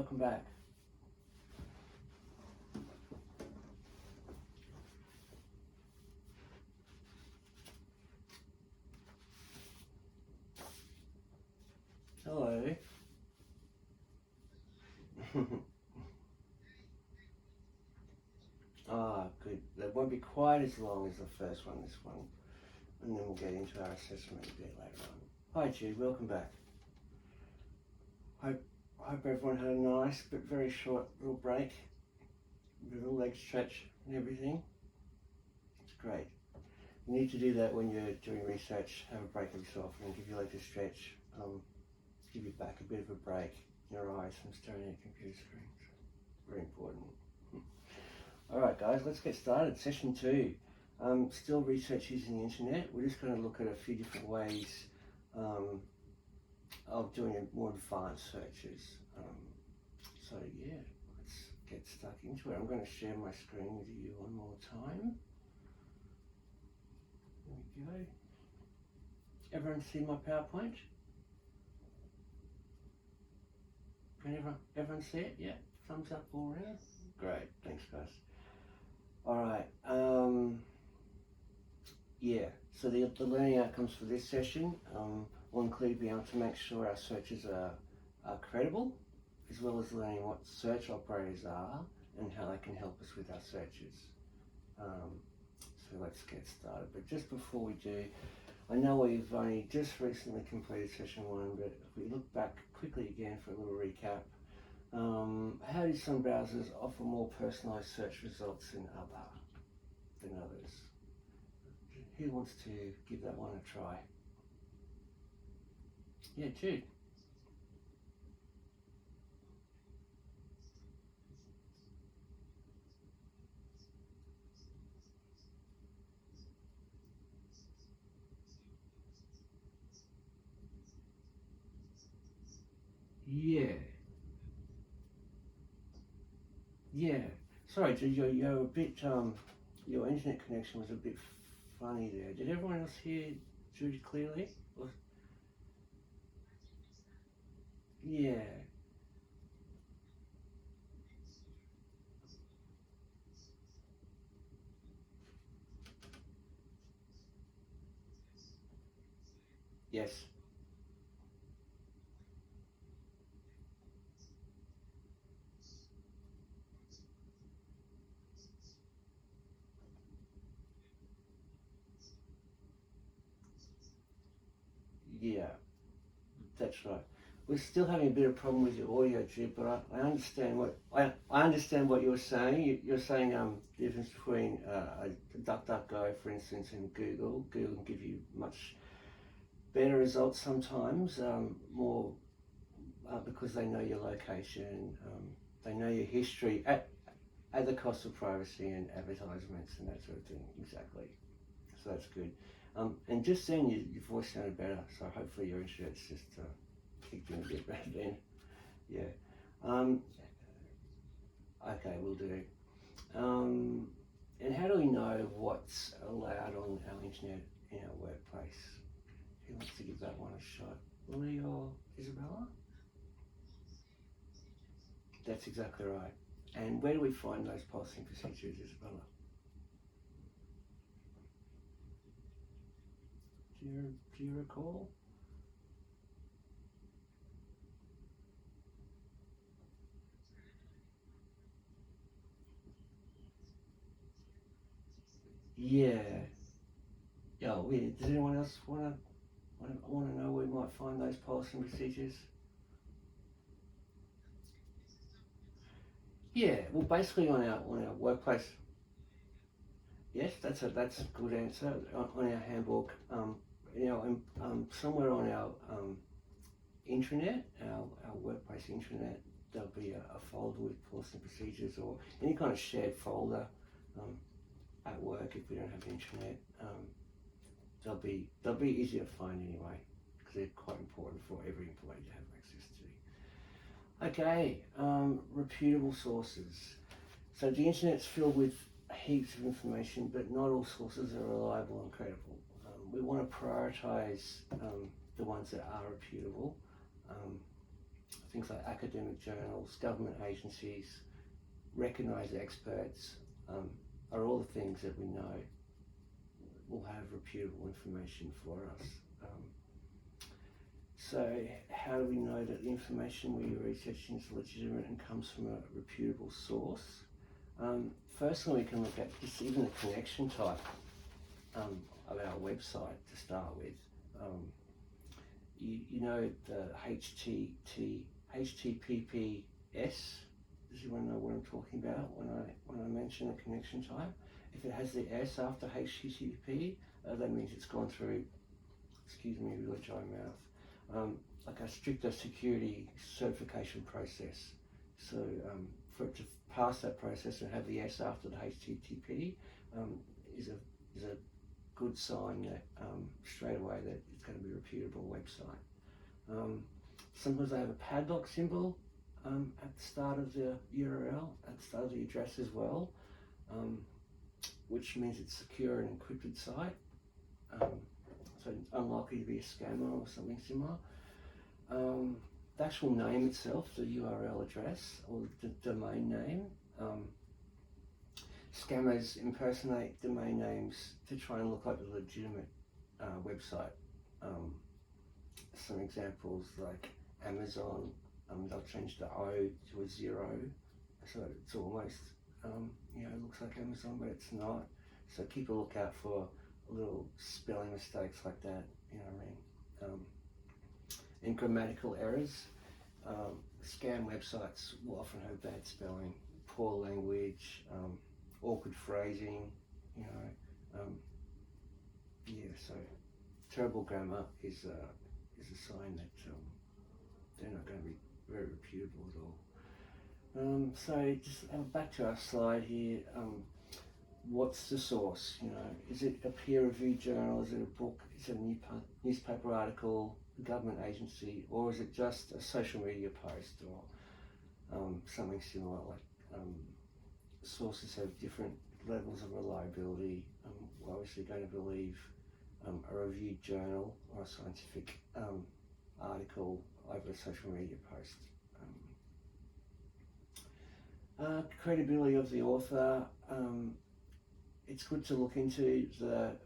welcome back. Hello. Good. That won't be quite as long as the first one, this one. And then we'll get into our assessment a bit later on. Hi Jude, welcome back. Hope everyone had a nice but very short little break. With a leg stretch and everything. It's great. You need to do that when you're doing research. Have a break every so often and give your legs a stretch. Give your back a bit of a break. Your eyes from staring at computer screens. Very important. Alright guys, let's get started. Session 2. Still research using the internet. We're just going to look at a few different ways of doing more advanced searches. So yeah, let's get stuck into it. I'm going to share my screen with you one more time. There we go. Everyone see my PowerPoint? Can everyone see it? Yeah, thumbs up all around. Great, thanks guys. Alright, yeah, so the learning outcomes for this session will include being able to make sure our searches are credible, as well as learning what search operators are and how they can help us with our searches. So let's get started. But just before we do, I know we've only just recently completed session 1, but if we look back quickly again for a little recap, how do some browsers offer more personalised search results than others? Who wants to give that one a try? Yeah, Jude. Yeah. Sorry, Jude, you're a bit, your internet connection was a bit funny there. Did everyone else hear Jude clearly? Yeah. Yes. Yeah, that's right. We're still having a bit of problem with your audio, Jude, but I understand what I understand what you're saying. You're saying the difference between DuckDuckGo, for instance, and Google. Google can give you much better results sometimes, more because they know your location, they know your history at the cost of privacy and advertisements and that sort of thing. Exactly. So that's good. And just then your voice sounded better, so hopefully your internet's just kicked in a bit better then. Yeah. Okay, we'll do. And how do we know what's allowed on our internet in our workplace? Who wants to give that one a shot? Lily or Isabella? That's exactly right. And where do we find those policy procedures, Isabella? Do you recall? Yeah. Yeah. Does anyone else want to know where we might find those policy and procedures? Yeah. Well, basically on our workplace. Yes, that's a good answer. On our handbook, somewhere on our intranet, our workplace intranet, there'll be a folder with policy and procedures or any kind of shared folder at work if we don't have internet. They'll be easier to find anyway because they're quite important for every employee to have access to. Okay, reputable sources. So the internet's filled with heaps of information, but not all sources are reliable and credible. We want to prioritize the ones that are reputable. things like academic journals, government agencies, recognised experts, are all the things that we know will have reputable information for us. So how do we know that the information we're researching is legitimate and comes from a reputable source? Firstly, we can look at just even the connection type of our website to start with. You know the HTTPS. Does anyone know what I'm talking about when I mention a connection type? If it has the S after HTTP, that means it's gone through, excuse me, really dry mouth, like a stricter security certification process. So for it to pass that process and have the S after the HTTP is a good sign that straight away that it's going to be a reputable website. Sometimes they have a padlock symbol at the start of the URL, at the start of the address as well, which means it's secure and encrypted site, so unlikely to be a scammer or something similar. The actual name itself, the URL address or the domain name, scammers impersonate domain names to try and look like a legitimate website. Some examples like Amazon, they'll change the O to a 0, so it's almost, looks like Amazon, but it's not. So keep a lookout for little spelling mistakes like that, you know what I mean? And grammatical errors. Scam websites will often have bad spelling, poor language, awkward phrasing, so terrible grammar is a sign that they're not going to be very reputable at all. So just back to our slide here. What's the source? Is it a peer-reviewed journal? Is it a book? Is it a newspaper article, a government agency, or is it just a social media post or something similar? Like sources have different levels of reliability. We're obviously going to believe a reviewed journal or a scientific article over a social media post. Credibility of the author. It's good to look into the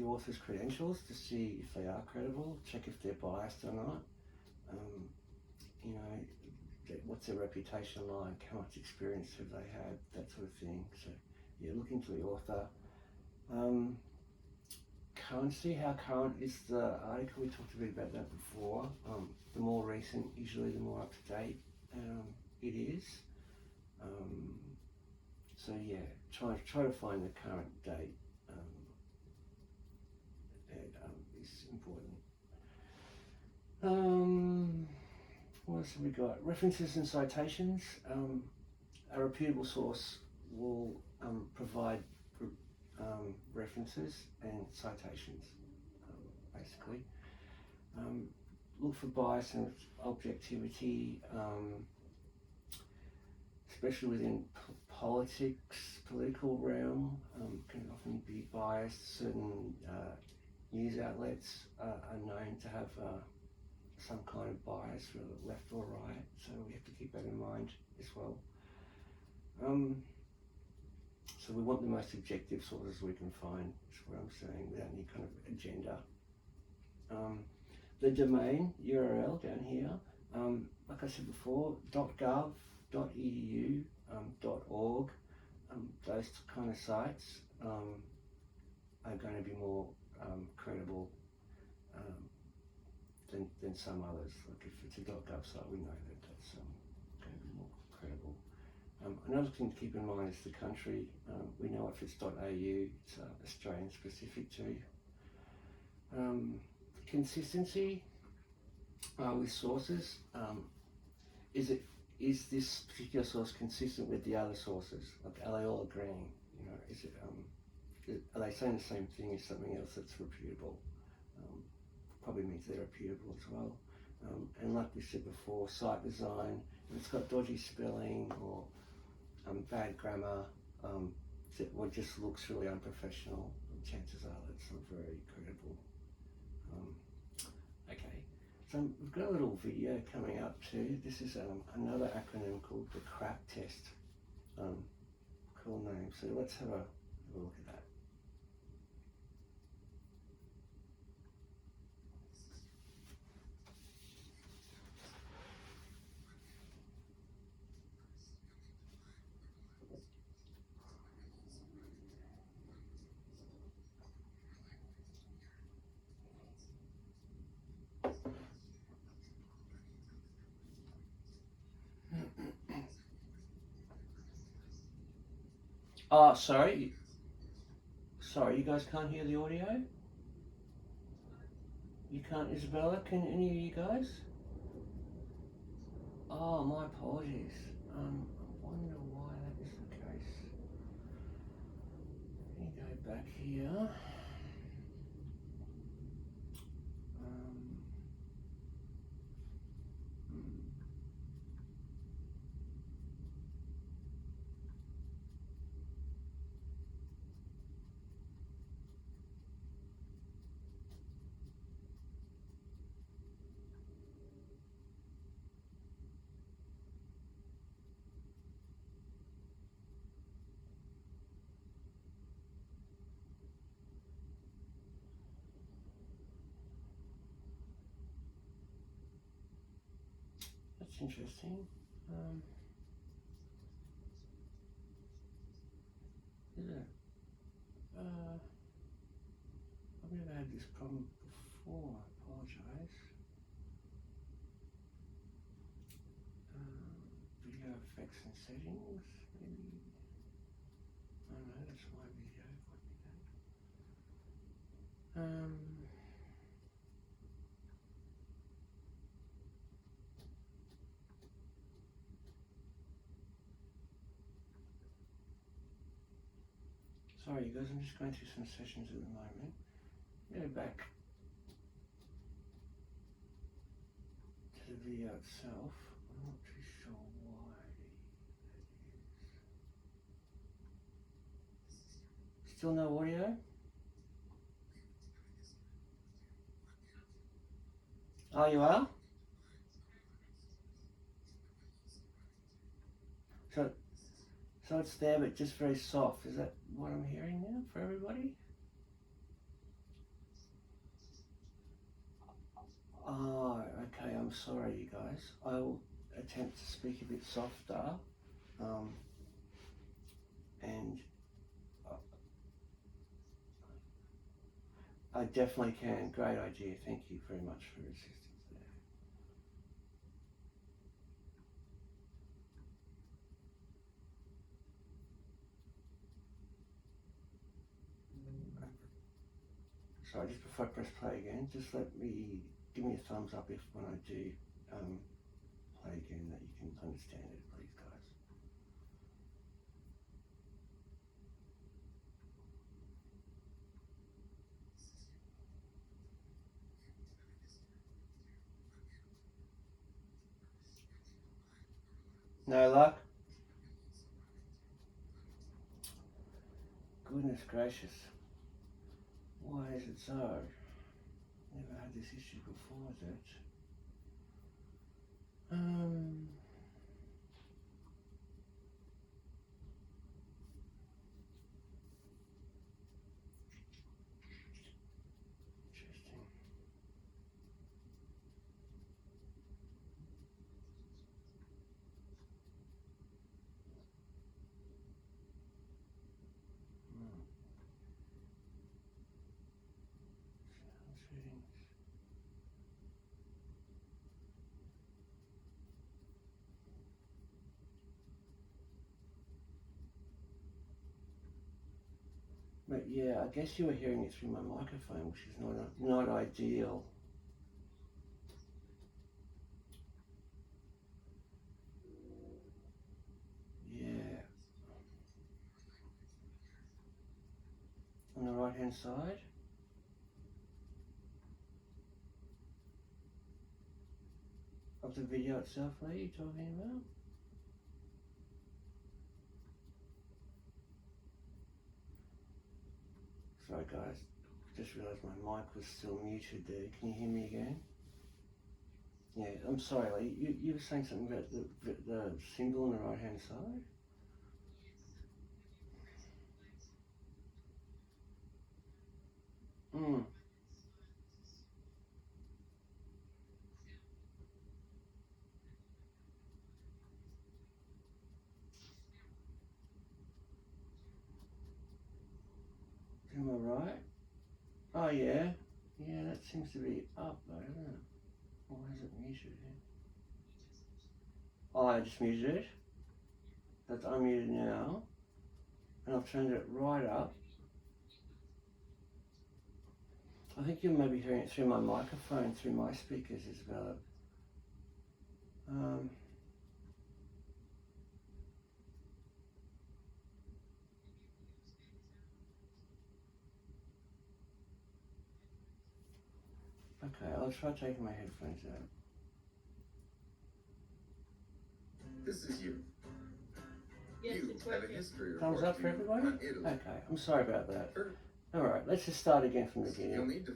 author's credentials to see if they are credible, check if they're biased or not. What's their reputation like, how much experience have they had, that sort of thing. So yeah, look into the author. Currency, how current is the article? We talked a bit about that before. The more recent, usually the more up to date it is. So yeah, try to find the current date. Is important. What else have we got? References and citations. A reputable source will provide references and citations, basically. Look for bias and objectivity, especially within political realm, can often be biased. Certain news outlets are known to have some kind of bias, whether left or right, so we have to keep that in mind as well. So we want the most objective sources we can find, is what I'm saying, without any kind of agenda. The domain URL down here, like I said before, .gov, .edu, .org, those kind of sites are going to be more credible than some others. Like if it's a .gov site, we know that that's going to be more credible. Another thing to keep in mind is the country. We know if it's .au, it's Australian specific too. Consistency with sources. Is this particular source consistent with the other sources? Like, are they all agreeing? Are they saying the same thing as something else that's reputable? Probably means they're reputable as well. And like we said before, site design, if it's got dodgy spelling or bad grammar, or just looks really unprofessional, chances are that's not very credible. Okay, we've got a little video coming up too. This is another acronym called the CRAP test. Cool name. So let's have a look at that. Oh, sorry, you guys can't hear the audio? You can't, Isabella? Can any of you guys? Oh, my apologies. I wonder why that is the case. Let me go back here. That's interesting. Is it? I've never had this problem before. I apologise. Video effects and settings, maybe. Oh no, that's my video. Sorry, you guys. I'm just going through some sessions at the moment. Go back to the video itself. I'm not too sure why that is. Still no audio? Oh, you are? So it's there, but just very soft. Is that what I'm hearing now for everybody? Oh, okay. I'm sorry, you guys. I will attempt to speak a bit softer, and I definitely can. Great idea. Thank you very much for your assistance there. Sorry, just before I press play again, just give me a thumbs up if when I do play again that you can understand it, please, guys. No luck? Goodness gracious. Why is it so? Never had this issue before, is it? Interesting. Sound settings. But yeah, I guess you were hearing it through my microphone, which is not ideal. Yeah. On the right hand side. Of the video itself, are you talking about? Sorry guys, just realised my mic was still muted there. Can you hear me again? Yeah, I'm sorry, Lee. You were saying something about the symbol on the right hand side? Hmm. Am I right? Oh, yeah. Yeah, that seems to be up though, doesn't it? Why is it muted here? Oh, I just muted it. That's unmuted now. And I've turned it right up. I think you may be hearing it through my microphone, through my speakers as well. Um, okay, I'll try taking my headphones out. This is you. Yes, You it's have a working. history Thumbs report up for everybody? on Italy. Okay, I'm sorry about that. First, Alright, let's just start again from the you'll beginning. need to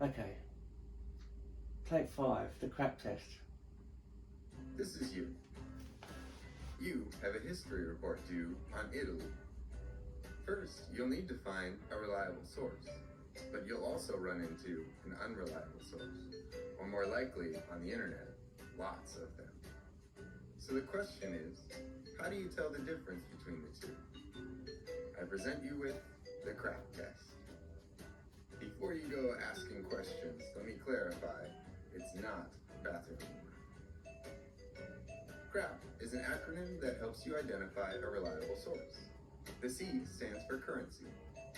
Okay. Take 5, the crap test. This is you. You have a history report due on Italy. First, you'll need to find a reliable source, but you'll also run into an unreliable source, or more likely on the internet, lots of them. So the question is, how do you tell the difference between the two? I present you with the crap test. Before you go asking questions, let me clarify, it's not bathroom humor. CRAP is an acronym that helps you identify a reliable source. The C stands for currency,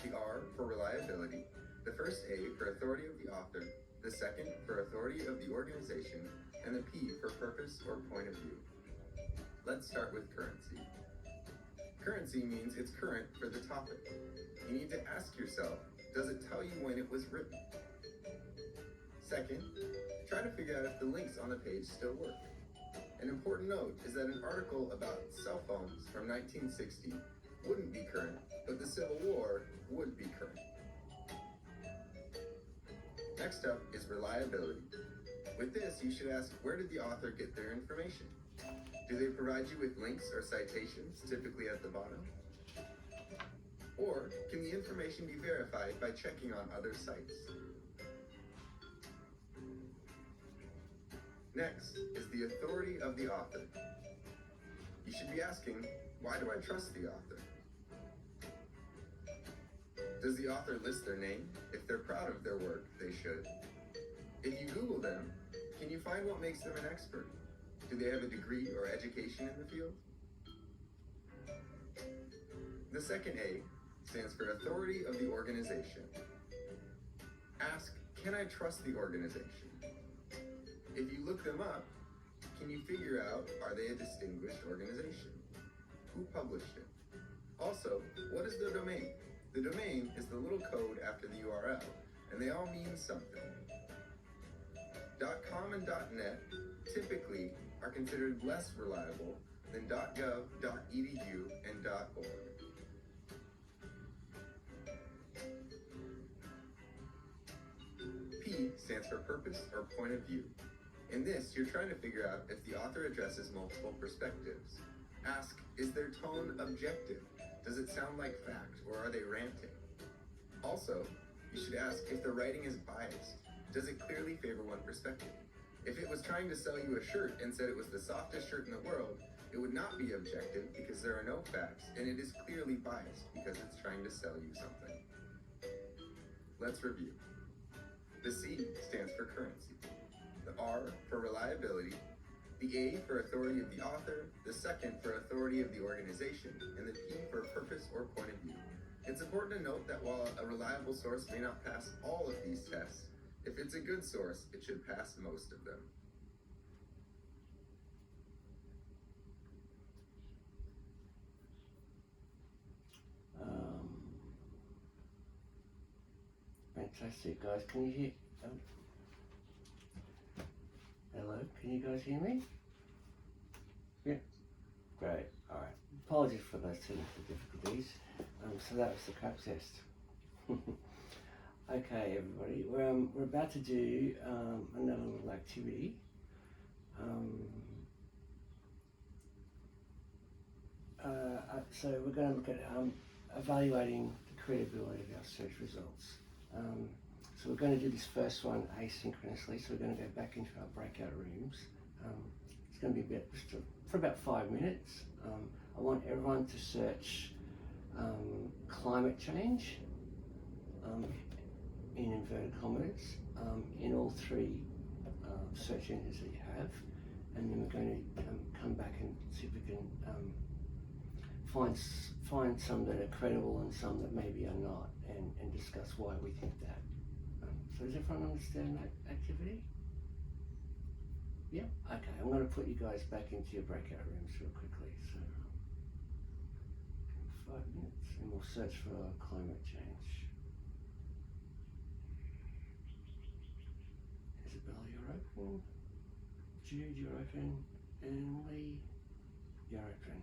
the R for reliability, the first A for authority of the author, the second for authority of the organization, and the P for purpose or point of view. Let's start with currency. Currency means it's current for the topic. You need to ask yourself, does it tell you when it was written? Second, try to figure out if the links on the page still work. An important note is that an article about cell phones from 1960 wouldn't be current, but the Civil War would be current. Next up is reliability. With this, you should ask, where did the author get their information? Do they provide you with links or citations, typically at the bottom? Or can the information be verified by checking on other sites? Next is the authority of the author. You should be asking, why do I trust the author? Does the author list their name? If they're proud of their work, they should. If you Google them, can you find what makes them an expert? Do they have a degree or education in the field? The second A stands for authority of the organization. Ask, can I trust the organization? If you look them up, can you figure out, are they a distinguished organization? Who published it? Also, what is the domain? The domain is the little code after the URL, and they all mean something. .com and .net typically are considered less reliable than .gov, .edu, and .org. P stands for purpose or point of view. In this, you're trying to figure out if the author addresses multiple perspectives. Ask, is their tone objective? Does it sound like fact, or are they ranting? Also, you should ask if the writing is biased. Does it clearly favor one perspective? If it was trying to sell you a shirt and said it was the softest shirt in the world, it would not be objective because there are no facts, and it is clearly biased because it's trying to sell you something. Let's review. The C stands for currency, the R for reliability, the A for authority of the author, the second for authority of the organization, and the P for purpose or point of view. It's important to note that while a reliable source may not pass all of these tests, if it's a good source, it should pass most of them. Fantastic, guys. Can you hear? Hello, can you guys hear me? Yeah. Great. All right. Apologies for those technical difficulties. So that was the crap test. Okay, everybody, we're about to do another little activity. So we're going to look at evaluating the credibility of our search results. So we're going to do this first one asynchronously. So we're going to go back into our breakout rooms. It's going to be for about 5 minutes. I want everyone to search climate change in inverted commas in all 3 search engines that you have, and then we're going to come back and see if we can find some that are credible and some that maybe are not, and discuss why we think that. So does everyone understand that activity? Yeah? Okay, I'm going to put you guys back into your breakout rooms real quickly. So 5 minutes, and we'll search for climate change. Isabel, you're open. Jude, you're open. And Lee, you're open.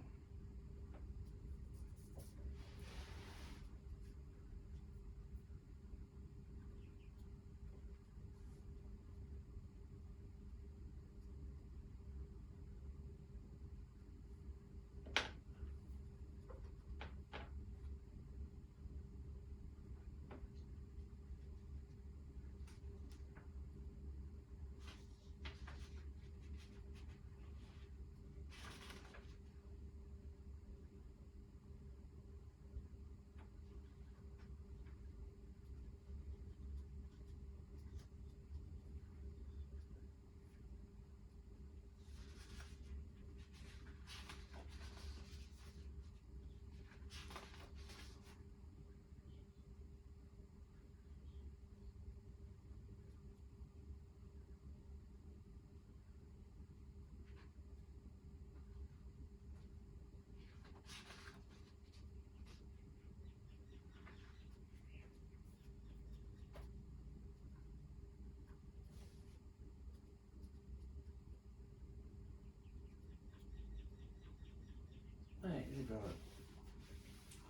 Hey, Isabel.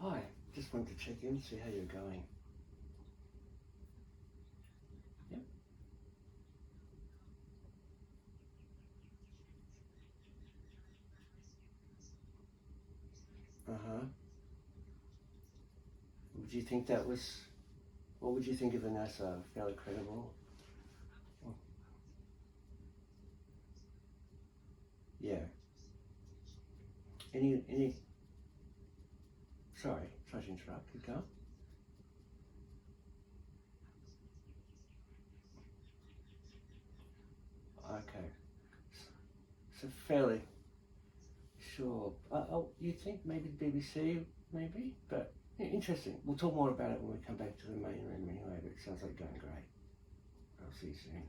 Hi, just wanted to check in, see how you're going. Yep. Uh-huh. Would you think that was, what would you think of Vanessa? Fairly credible? Oh, yeah. Sorry to interrupt, keep going. Okay. So fairly sure. Oh, you think maybe the BBC, maybe? But yeah, interesting. We'll talk more about it when we come back to the main room anyway, but it sounds like going great. I'll see you soon.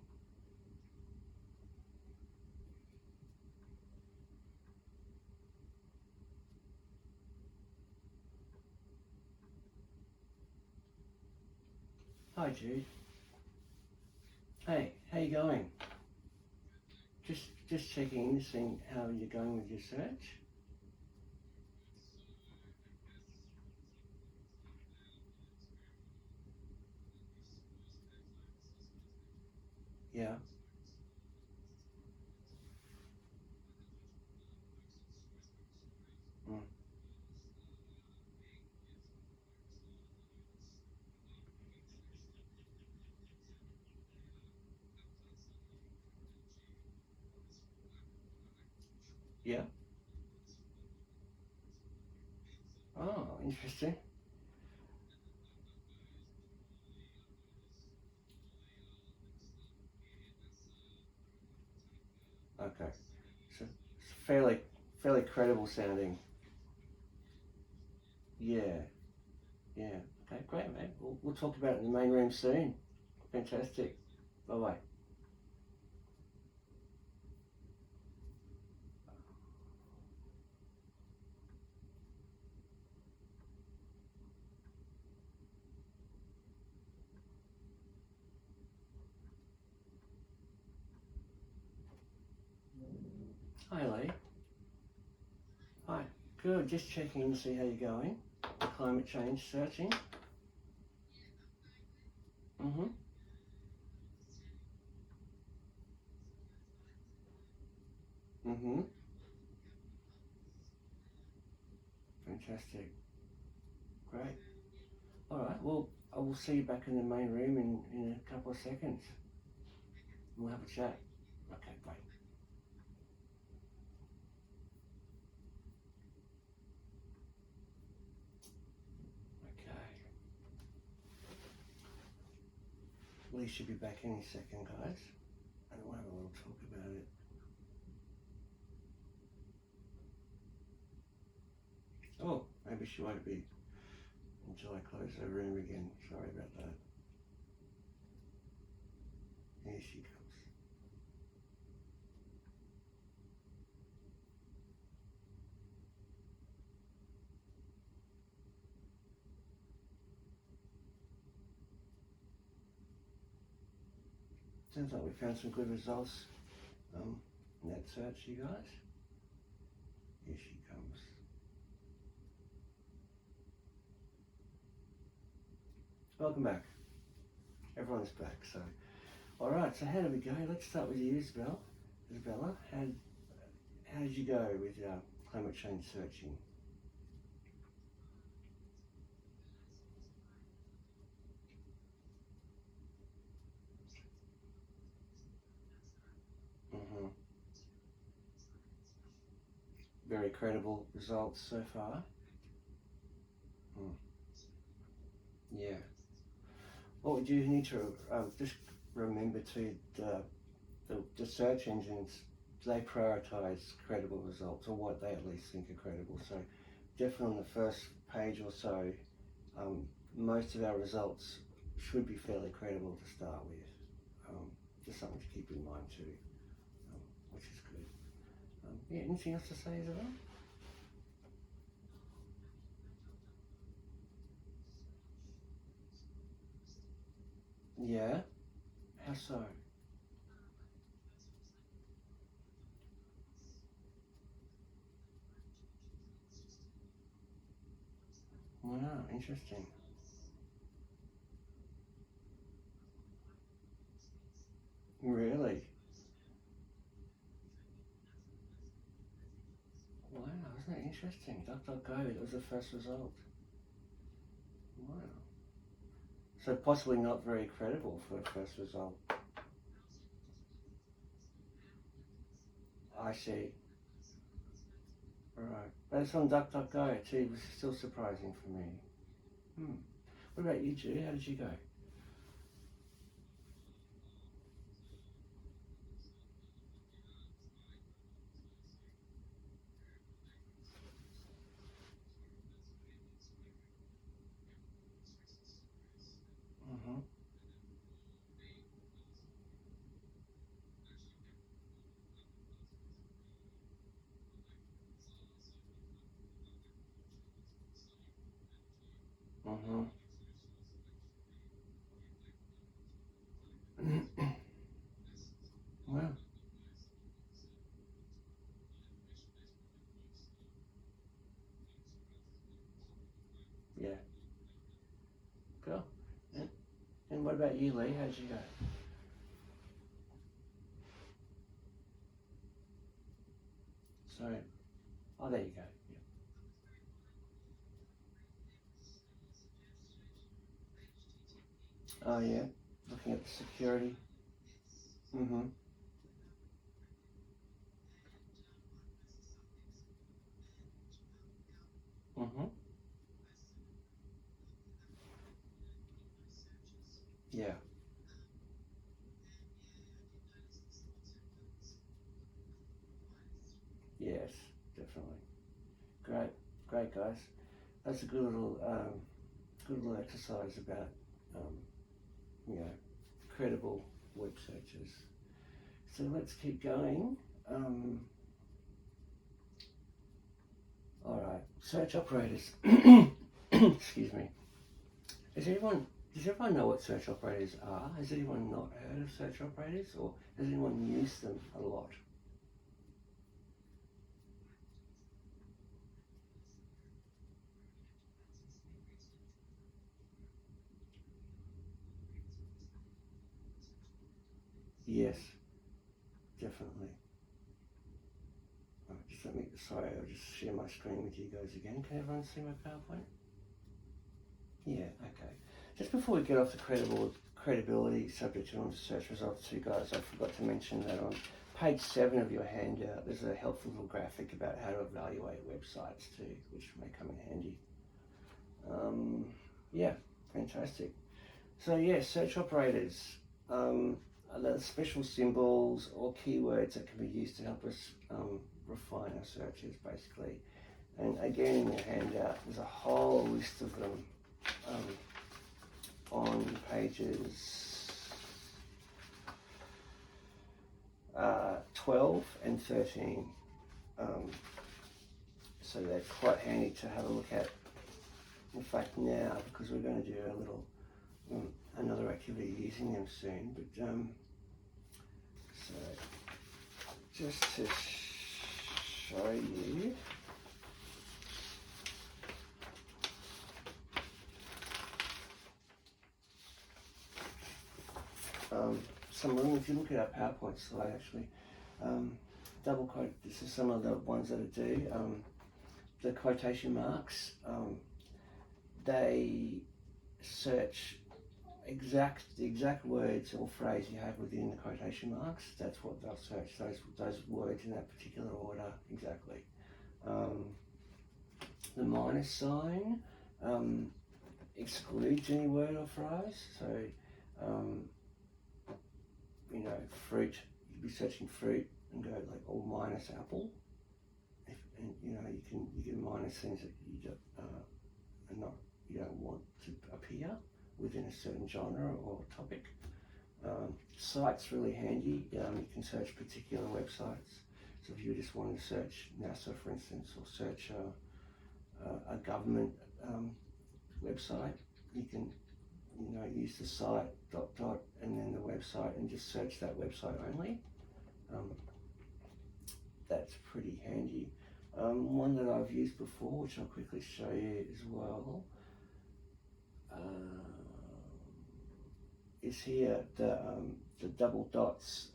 Hi, Jude. Hey, how you going? Just checking in, seeing how you're going with your search. Yeah. Mm. Yeah. Oh, interesting. Okay. So it's fairly credible sounding. Yeah. Yeah. Okay, great, mate. We'll talk about it in the main room soon. Fantastic. Bye bye. Hi, Lee. Hi. Good. Just checking in to see how you're going. the climate change searching? Mm-hmm. Mm-hmm. Fantastic. Great. Alright, well, I will see you back in the main room in a couple of seconds. We'll have a chat. Okay, bye. Okay. Lee should be back any second, guys. And we'll have a little talk about it. Oh, maybe she won't be until I close her room again. Sorry about that. Here she comes. Sounds like we found some good results in that search, you guys. Here she comes. Welcome back. Everyone's back, so. Alright, so how did we go? Let's start with you, Isabella. How did you go with climate change searching? Mm-hmm. Very credible results so far. Yeah. What would you need to just remember to the search engines, they prioritise credible results, or what they at least think are credible. So definitely on the first page or so, most of our results should be fairly credible to start with. Just something to keep in mind too, which is good. Yeah, anything else to say, Isabel? Yeah? How so? Wow, interesting. Really? Wow, isn't that interesting? DuckDuckGo, that was the first result. Wow. So possibly not very credible for a first result. I see. Right. But it's on DuckDuckGo too, it was still surprising for me. What about you, Judy? How did you go? Mm-hmm. Mm-hmm. Wow. Yeah. Cool. And what about you, Lee? How did you go? So, oh, there you go. Yeah. Oh, yeah. Looking at the security. Mm-hmm. Mm-hmm. Yeah. Yes, definitely. Great. Great, guys. That's a good little exercise about, um, you know, credible web searches. So let's keep going. All right, search operators. Excuse me. Does everyone know what search operators are? Has anyone not heard of search operators, or has anyone used them a lot? Yes, definitely. Just let me, sorry, I'll just share my screen with you guys again. Can everyone see my PowerPoint? Yeah, okay. Just before we get off the credibility subject and onto search results too, guys, I forgot to mention that on page 7 of your handout, there's a helpful little graphic about how to evaluate websites too, which may come in handy. Yeah, fantastic. So yeah, search operators, the special symbols or keywords that can be used to help us refine our searches, basically. And again, in your handout, there's a whole list of them on pages 12 and 13. So they're quite handy to have a look at. In fact, now, because we're going to do a little another activity using them soon, but so just to show you, some of them, if you look at our PowerPoint slide actually, double quote, this is some of the ones that I do, the quotation marks, they search the exact words or phrase you have within the quotation marks. That's what they'll search, those words in that particular order exactly. The minus sign excludes any word or phrase. So, you know, fruit, you'd be searching fruit and go like all minus apple. And you know, you can minus things that you don't want to appear within a certain genre or topic. Site's really handy. You can search particular websites. So if you just want to search NASA, for instance, or search a government website, you can, you know, use the site ... and then the website and just search that website only. That's pretty handy. One that I've used before, which I'll quickly show you as well, is here the double dots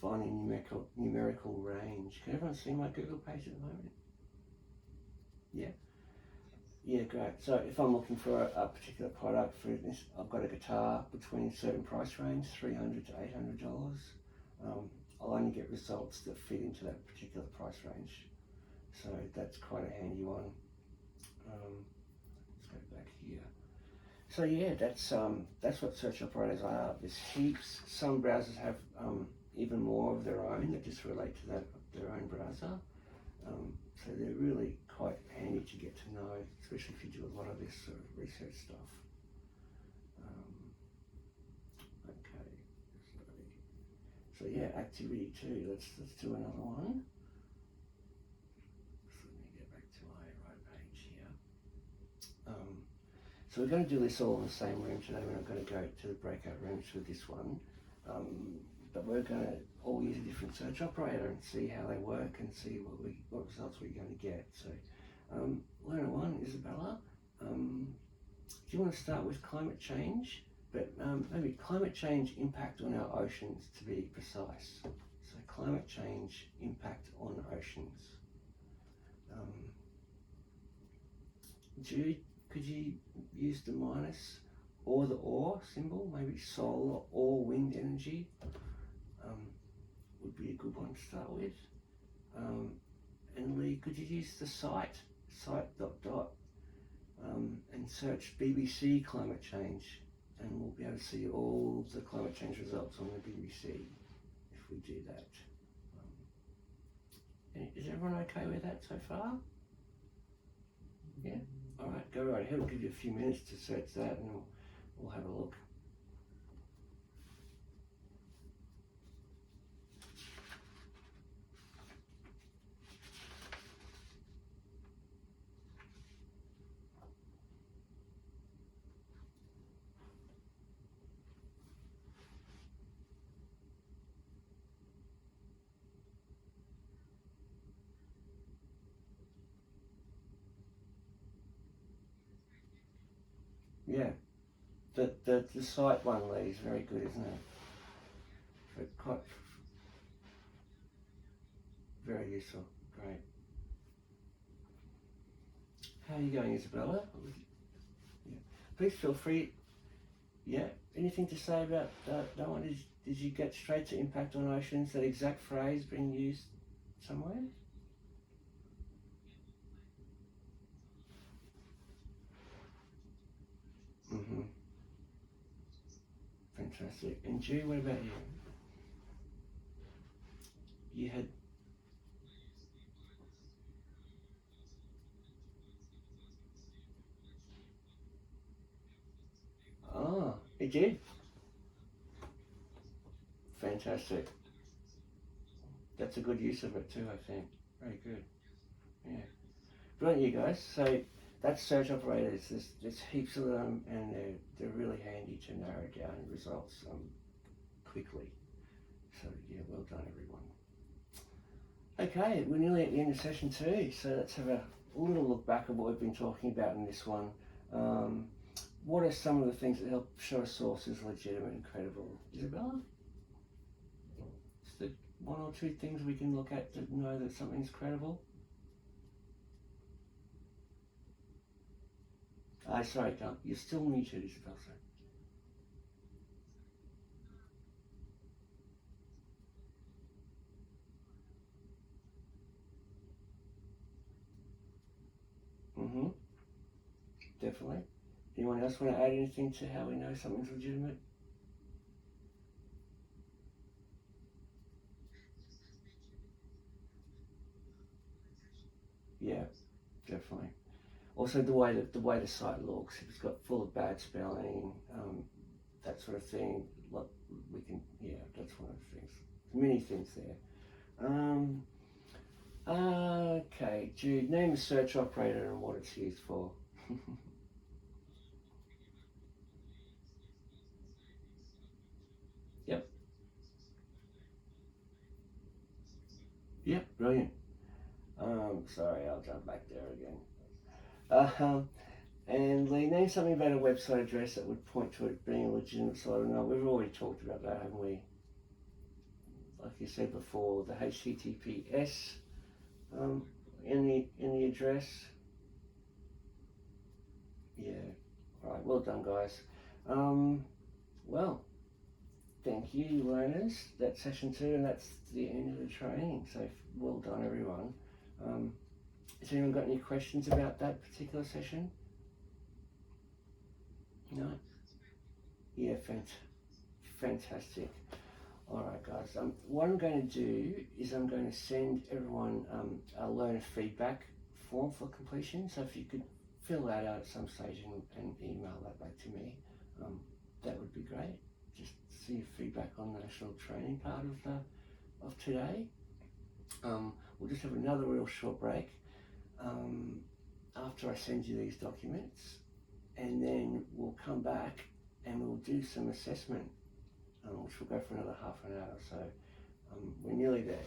finding numerical range. Can everyone see my Google page at the moment? Yeah. Yeah, great. So if I'm looking for a particular product, for instance, I've got a guitar between a certain price range, $300 to $800. I'll only get results that fit into that particular price range. So that's quite a handy one. Let's go back here. So yeah, that's what search operators are. There's heaps. Some browsers have even more of their own that just relate to their own browser. So they're really quite handy to get to know, especially if you do a lot of this sort of research stuff. Okay, so yeah, activity 2. Let's do another one. So let me get back to my right page here. So we're going to do this all in the same room today. We're not going to go to the breakout rooms for this one. But we're going to all use a different search operator and see how they work and see what results we're going to get. So, learner 1, Isabella, do you want to start with climate change? But maybe climate change impact on our oceans, to be precise. So climate change impact on oceans. Could you use the minus or the or symbol? Maybe solar or wind energy would be a good one to start with. And Lee, could you use the site ... and search BBC climate change, and we'll be able to see all the climate change results on the BBC if we do that. Is everyone okay with that so far? Yeah? Alright, go right ahead. We'll give you a few minutes to search that and we'll have a look. Yeah, the site one, Lee, is very good, isn't it? but quite very useful. Great. How are you going, Isabella? Yeah. Please feel free. Yeah. Anything to say about that one? Did you get straight to impact on oceans? That exact phrase being used somewhere? Mm-hmm. Fantastic. And Jude, what about you? You had. Oh, it did. Fantastic. That's a good use of it too, I think. Very good. Yeah. Brilliant, you guys. So that's search operators. There's heaps of them, and they're really handy to narrow down results quickly. So yeah, well done, everyone. Okay, we're nearly at the end of session 2, so let's have a little look back at what we've been talking about in this one. What are some of the things that help show a source is legitimate and credible? Isabella? Is there one or two things we can look at to know that something's credible? Sorry, don't. You're still muted, Isabella. Mm-hmm. Definitely. Anyone else want to add anything to how we know something's legitimate? Yeah, definitely. Also, the way the site looks, if it's got full of bad spelling, that sort of thing. Look, we can, yeah, that's one of the things. Many things there. Okay, Jude, name a search operator and what it's used for. Yep. Yep, brilliant. Sorry, I'll jump back there again. And Lee, name something about a website address that would point to it being a legitimate site or not. We've already talked about that, haven't we? Like you said before, the HTTPS in the address. Yeah. All right. Well done, guys. Well, thank you, learners. That's session 2, and that's the end of the training. So well done, everyone. Has anyone got any questions about that particular session? No? Yeah, fantastic. All right, guys. What I'm going to do is I'm going to send everyone a learner feedback form for completion. So if you could fill that out at some stage and email that back to me, that would be great. Just see your feedback on the national training part of today. We'll just have another real short break after I send you these documents, and then we'll come back and we'll do some assessment, which will go for another half an hour. So we're nearly there.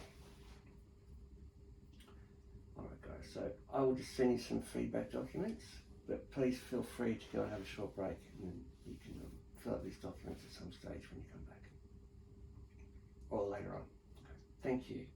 All right, guys. So I will just send you some feedback documents, but please feel free to go and have a short break, and then you can fill out these documents at some stage when you come back, or later on. Okay. Thank you.